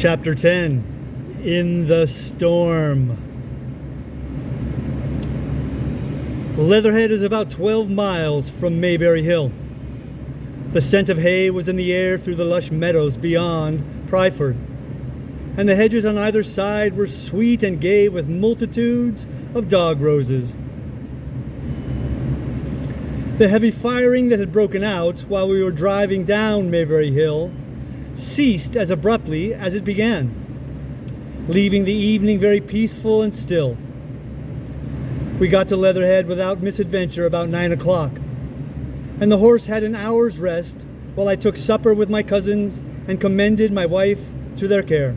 Chapter 10, In the Storm. Leatherhead is about 12 miles from Mayberry Hill. The scent of hay was in the air through the lush meadows beyond Pryford, and the hedges on either side were sweet and gay with multitudes of dog roses. The heavy firing that had broken out while we were driving down Mayberry Hill ceased as abruptly as it began, leaving the evening very peaceful and still. We got to Leatherhead without misadventure about 9 o'clock, and the horse had an hour's rest while I took supper with my cousins and commended my wife to their care.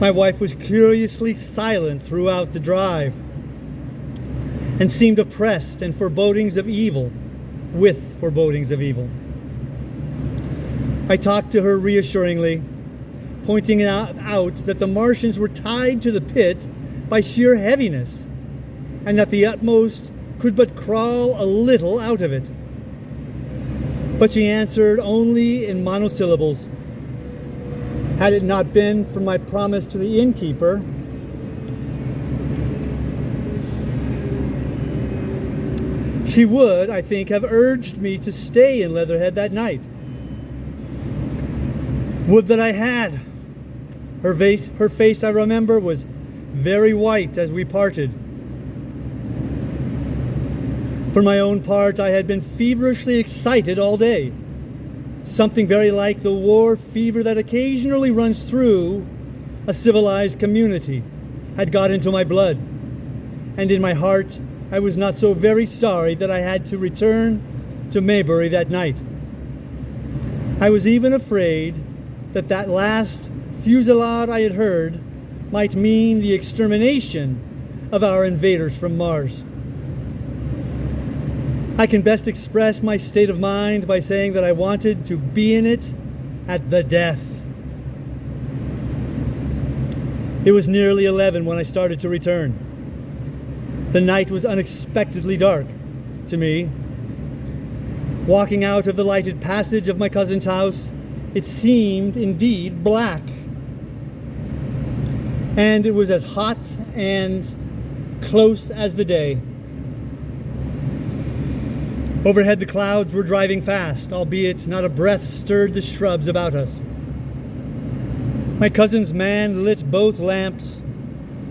My wife was curiously silent throughout the drive and seemed oppressed and with forebodings of evil. I talked to her reassuringly, pointing out that the Martians were tied to the pit by sheer heaviness, and that the utmost could but crawl a little out of it. But she answered only in monosyllables. Had it not been for my promise to the innkeeper, she would, I think, have urged me to stay in Leatherhead that night. Would that I had. Her face, I remember, was very white as we parted. For my own part, I had been feverishly excited all day. Something very like the war fever that occasionally runs through a civilized community had got into my blood, and in my heart I was not so very sorry that I had to return to Mayberry that night. I was even afraid that last fusillade I had heard might mean the extermination of our invaders from Mars. I can best express my state of mind by saying that I wanted to be in it at the death. It was nearly 11 when I started to return. The night was unexpectedly dark to me. Walking out of the lighted passage of my cousin's house, it seemed indeed black. And it was as hot and close as the day. Overhead the clouds were driving fast, albeit not a breath stirred the shrubs about us. My cousin's man lit both lamps.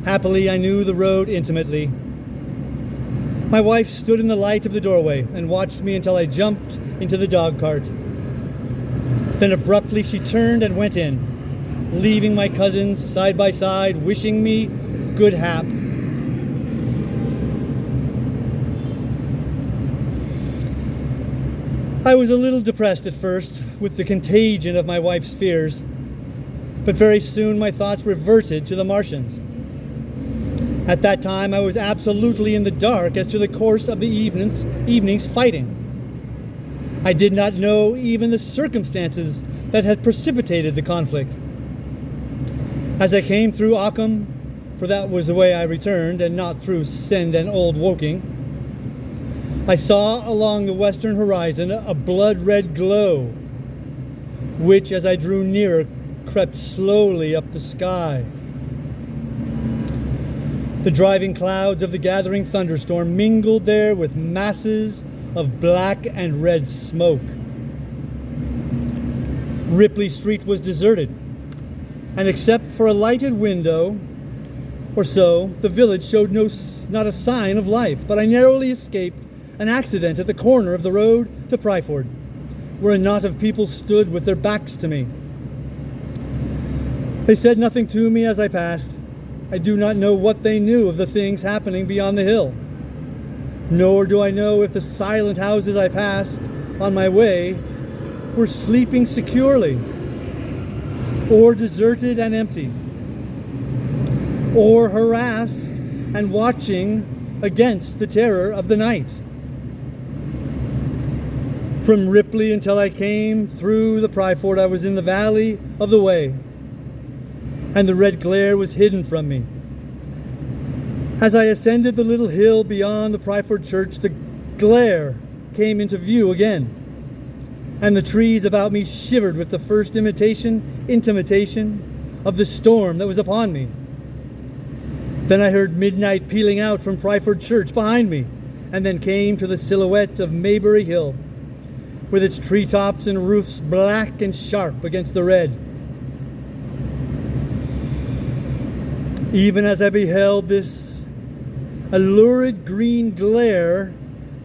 Happily, I knew the road intimately. My wife stood in the light of the doorway and watched me until I jumped into the dog cart. Then abruptly she turned and went in, leaving my cousins side by side, wishing me good hap. I was a little depressed at first with the contagion of my wife's fears, but very soon my thoughts reverted to the Martians. At that time I was absolutely in the dark as to the course of the evening's fighting. I did not know even the circumstances that had precipitated the conflict. As I came through Occam, for that was the way I returned, and not through Send and Old Woking, I saw along the western horizon a blood-red glow, which, as I drew nearer, crept slowly up the sky. The driving clouds of the gathering thunderstorm mingled there with masses of black and red smoke. Ripley Street was deserted, and except for a lighted window or so, the village showed not a sign of life. But I narrowly escaped an accident at the corner of the road to Pryford, where a knot of people stood with their backs to me. They said nothing to me as I passed. I do not know what they knew of the things happening beyond the hill, nor do I know if the silent houses I passed on my way were sleeping securely, or deserted and empty, or harassed and watching against the terror of the night. From Ripley until I came through the Pryford, I was in the valley of the Wey, and the red glare was hidden from me. As I ascended the little hill beyond the Pryford church, the glare came into view again, and the trees about me shivered with the first intimation of the storm that was upon me. Then I heard midnight pealing out from Pryford Church behind me, and then came to the silhouette of Maybury Hill, with its treetops and roofs black and sharp against the red. Even as I beheld this, a lurid green glare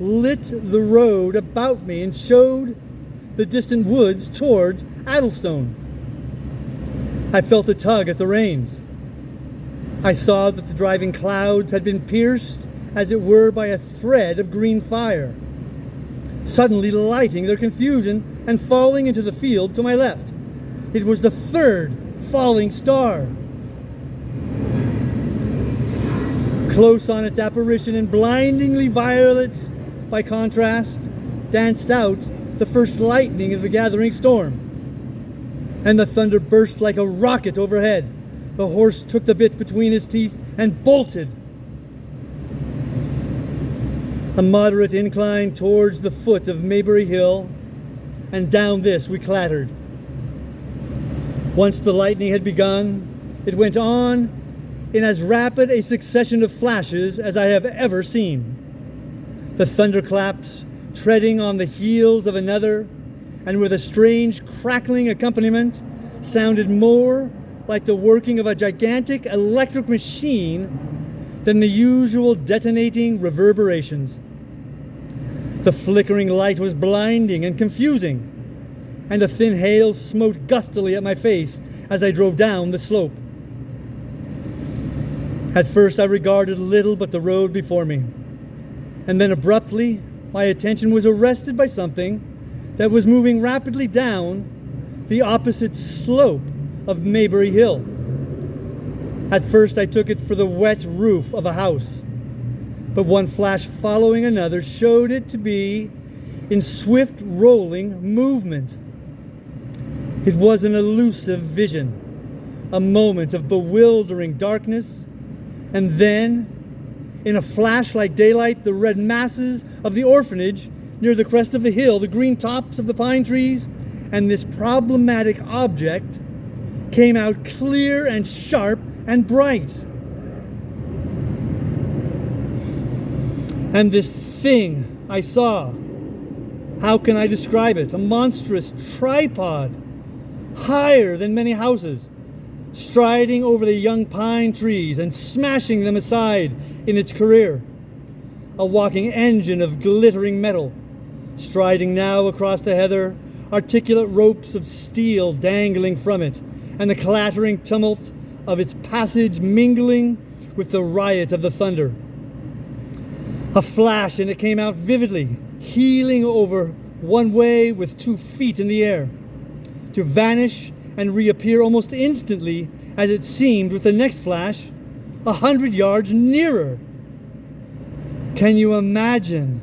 lit the road about me and showed the distant woods towards Addlestone. I felt a tug at the reins. I saw that the driving clouds had been pierced, as it were, by a thread of green fire, suddenly lighting their confusion and falling into the field to my left. It was the third falling star. Close on its apparition and blindingly violet by contrast, danced out the first lightning of the gathering storm, and the thunder burst like a rocket overhead. The horse took the bit between his teeth and bolted. A moderate incline towards the foot of Maybury Hill, and down this we clattered. Once the lightning had begun, it went on in as rapid a succession of flashes as I have ever seen. The thunderclaps treading on the heels of another, and with a strange crackling accompaniment, sounded more like the working of a gigantic electric machine than the usual detonating reverberations. The flickering light was blinding and confusing, and a thin hail smote gustily at my face as I drove down the slope. At first I regarded little but the road before me, and then abruptly my attention was arrested by something that was moving rapidly down the opposite slope of Maybury Hill. At first I took it for the wet roof of a house, but one flash following another showed it to be in swift rolling movement. It was an elusive vision, a moment of bewildering darkness, and then, in a flash like daylight, the red masses of the orphanage near the crest of the hill, the green tops of the pine trees, and this problematic object came out clear and sharp and bright. And this thing I saw, how can I describe it? A monstrous tripod, higher than many houses, striding over the young pine trees and smashing them aside in its career. A walking engine of glittering metal, striding now across the heather, articulate ropes of steel dangling from it, and the clattering tumult of its passage mingling with the riot of the thunder. A flash, and it came out vividly, heeling over one way with 2 feet in the air, to vanish and reappear almost instantly, as it seemed with the next flash, 100 yards nearer. Can you imagine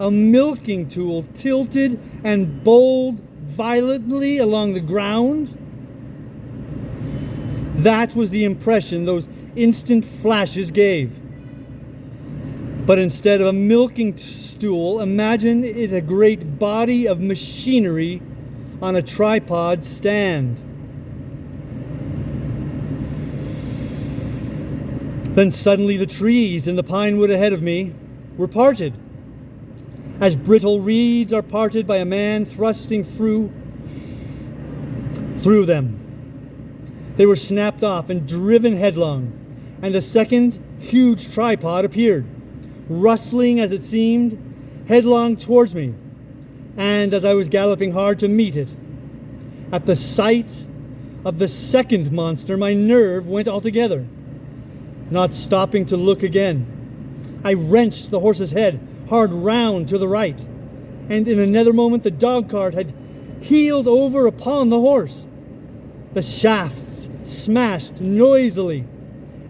a milking tool tilted and bowled violently along the ground? That was the impression those instant flashes gave. But instead of a milking stool, imagine it a great body of machinery on a tripod stand. Then suddenly the trees in the pine wood ahead of me were parted, as brittle reeds are parted by a man thrusting through them. They were snapped off and driven headlong, and a second huge tripod appeared, rustling as it seemed, headlong towards me, and as I was galloping hard to meet it. At the sight of the second monster, my nerve went altogether. Not stopping to look again, I wrenched the horse's head hard round to the right, and in another moment the dog-cart had heeled over upon the horse. The shafts smashed noisily,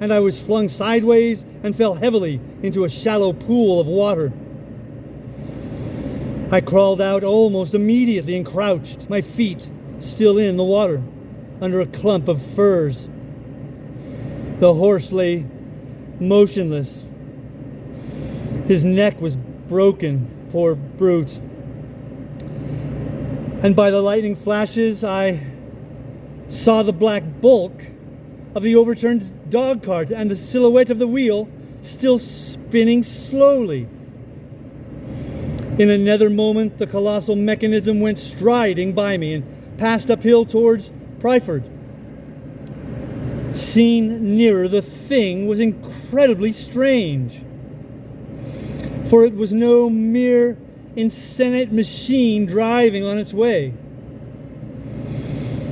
and I was flung sideways and fell heavily into a shallow pool of water. I crawled out almost immediately and crouched, my feet still in the water, under a clump of firs. The horse lay motionless. His neck was broken, poor brute. And by the lightning flashes, I saw the black bulk of the overturned dog cart and the silhouette of the wheel still spinning slowly. In another moment, the colossal mechanism went striding by me and passed uphill towards Pryford. Seen nearer, the thing was incredibly strange, for it was no mere insensate machine driving on its way.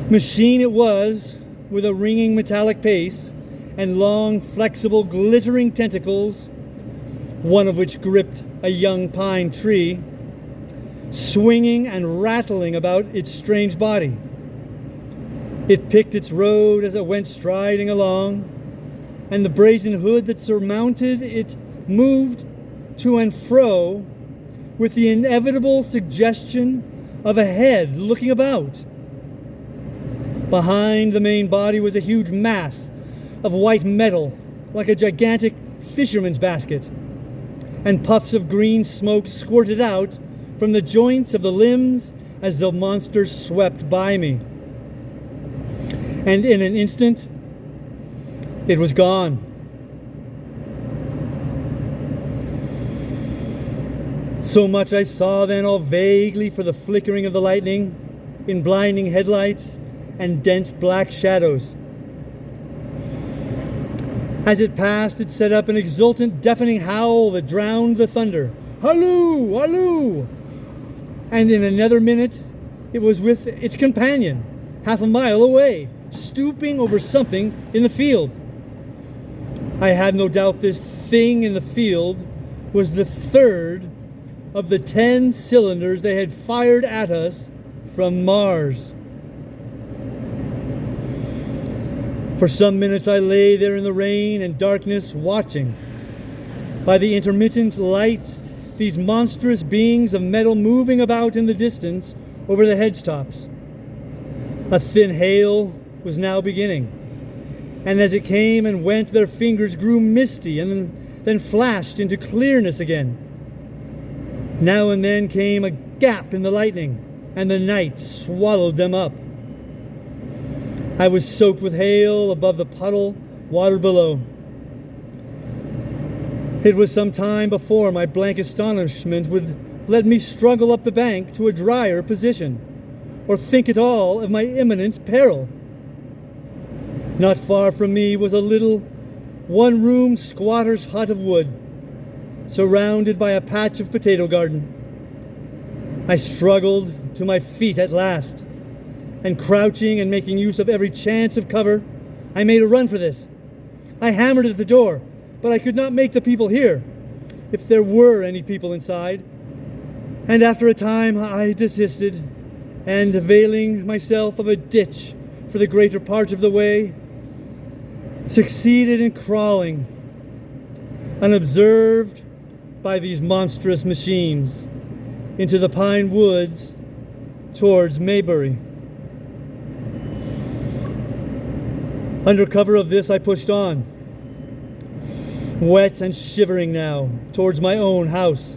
Machine it was, with a ringing metallic pace and long, flexible, glittering tentacles, one of which gripped a young pine tree, swinging and rattling about its strange body. It picked its road as it went striding along, and the brazen hood that surmounted it moved to and fro with the inevitable suggestion of a head looking about. Behind the main body was a huge mass of white metal, like a gigantic fisherman's basket, and puffs of green smoke squirted out from the joints of the limbs as the monster swept by me. And in an instant, it was gone. So much I saw then, all vaguely for the flickering of the lightning in blinding headlights and dense black shadows. As it passed, it set up an exultant, deafening howl that drowned the thunder. Halloo! Halloo! And in another minute, it was with its companion, half a mile away, stooping over something in the field. I had no doubt this thing in the field was the third of the 10 cylinders they had fired at us from Mars. For some minutes I lay there in the rain and darkness, watching. By the intermittent light, these monstrous beings of metal moving about in the distance over the hedge tops. A thin hail was now beginning, and as it came and went, their fingers grew misty and then flashed into clearness again. Now and then came a gap in the lightning, and the night swallowed them up. I was soaked with hail above the puddle water below. It was some time before my blank astonishment would let me struggle up the bank to a drier position, or think at all of my imminent peril. Not far from me was a little one-room squatter's hut of wood, surrounded by a patch of potato garden. I struggled to my feet at last, and crouching and making use of every chance of cover, I made a run for this. I hammered at the door, but I could not make the people hear, if there were any people inside. And after a time I desisted, and availing myself of a ditch for the greater part of the way, succeeded in crawling, unobserved by these monstrous machines, into the pine woods towards Maybury. Under cover of this, I pushed on, wet and shivering now, towards my own house.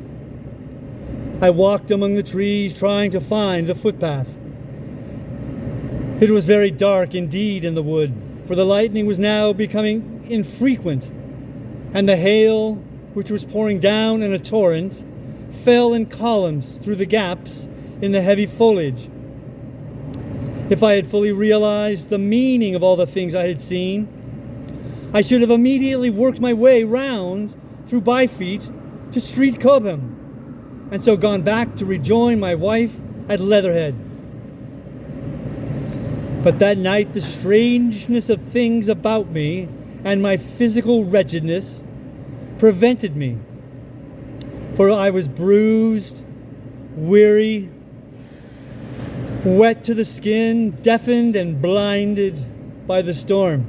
I walked among the trees, trying to find the footpath. It was very dark indeed in the wood, for the lightning was now becoming infrequent, and the hail, which was pouring down in a torrent, fell in columns through the gaps in the heavy foliage. If I had fully realized the meaning of all the things I had seen, I should have immediately worked my way round through Byfleet to Street Cobham, and so gone back to rejoin my wife at Leatherhead. But that night the strangeness of things about me and my physical wretchedness prevented me, for I was bruised, weary, wet to the skin, deafened and blinded by the storm.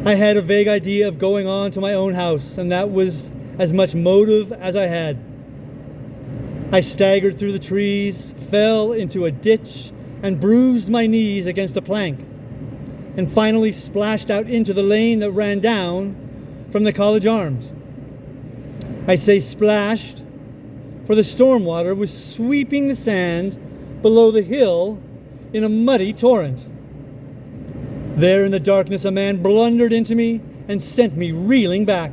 I had a vague idea of going on to my own house, and that was as much motive as I had. I staggered through the trees, fell into a ditch, and bruised my knees against a plank, and finally splashed out into the lane that ran down from the College Arms. I say splashed, for the storm water was sweeping the sand below the hill in a muddy torrent. There in the darkness, a man blundered into me and sent me reeling back.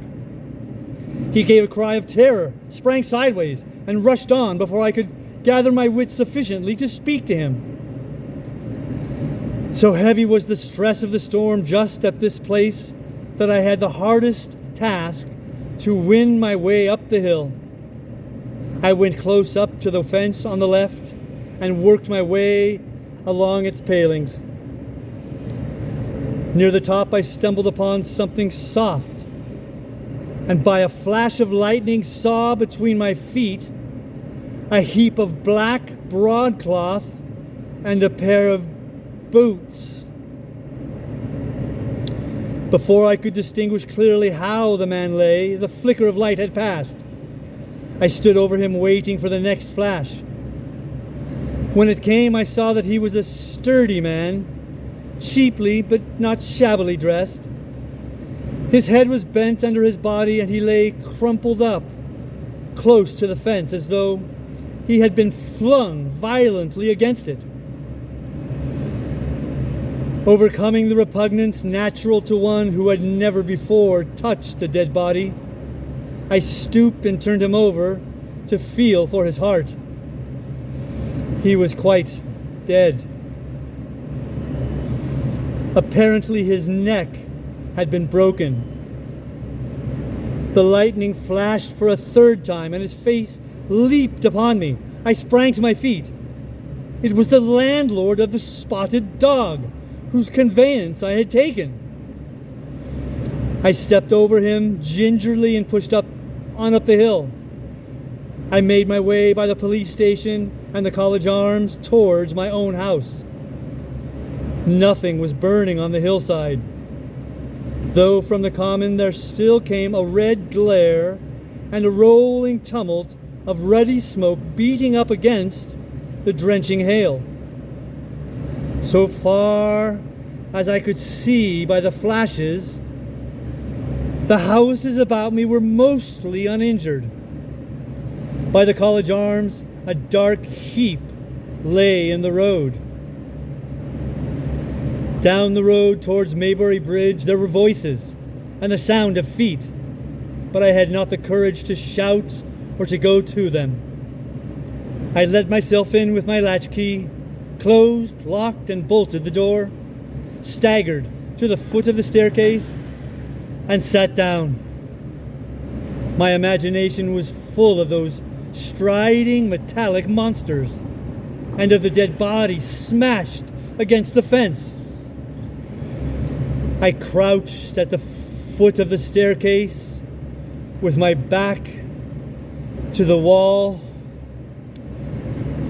He gave a cry of terror, sprang sideways, and rushed on before I could gather my wits sufficiently to speak to him. So heavy was the stress of the storm just at this place that I had the hardest task to win my way up the hill. I went close up to the fence on the left and worked my way along its palings. Near the top, I stumbled upon something soft, and by a flash of lightning saw between my feet a heap of black broadcloth and a pair of boots. Before I could distinguish clearly how the man lay, the flicker of light had passed. I stood over him waiting for the next flash. When it came, I saw that he was a sturdy man, cheaply but not shabbily dressed. His head was bent under his body, and he lay crumpled up close to the fence as though he had been flung violently against it. Overcoming the repugnance natural to one who had never before touched a dead body, I stooped and turned him over to feel for his heart. He was quite dead. Apparently his neck had been broken. The lightning flashed for a third time, and his face leaped upon me. I sprang to my feet. It was the landlord of the Spotted Dog, whose conveyance I had taken. I stepped over him gingerly and pushed on up the hill. I made my way by the police station and the College Arms towards my own house. Nothing was burning on the hillside, though from the common there still came a red glare and a rolling tumult of ruddy smoke beating up against the drenching hail. So far as I could see by the flashes, the houses about me were mostly uninjured. By the College Arms, a dark heap lay in the road. Down the road towards Maybury Bridge there were voices and the sound of feet, but I had not the courage to shout or to go to them. I let myself in with my latchkey, closed, locked, and bolted the door, staggered to the foot of the staircase, and sat down. My imagination was full of those striding metallic monsters and of the dead body smashed against the fence. I crouched at the foot of the staircase with my back to the wall,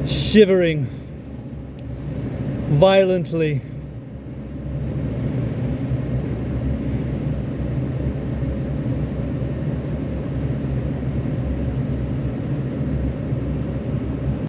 shivering violently.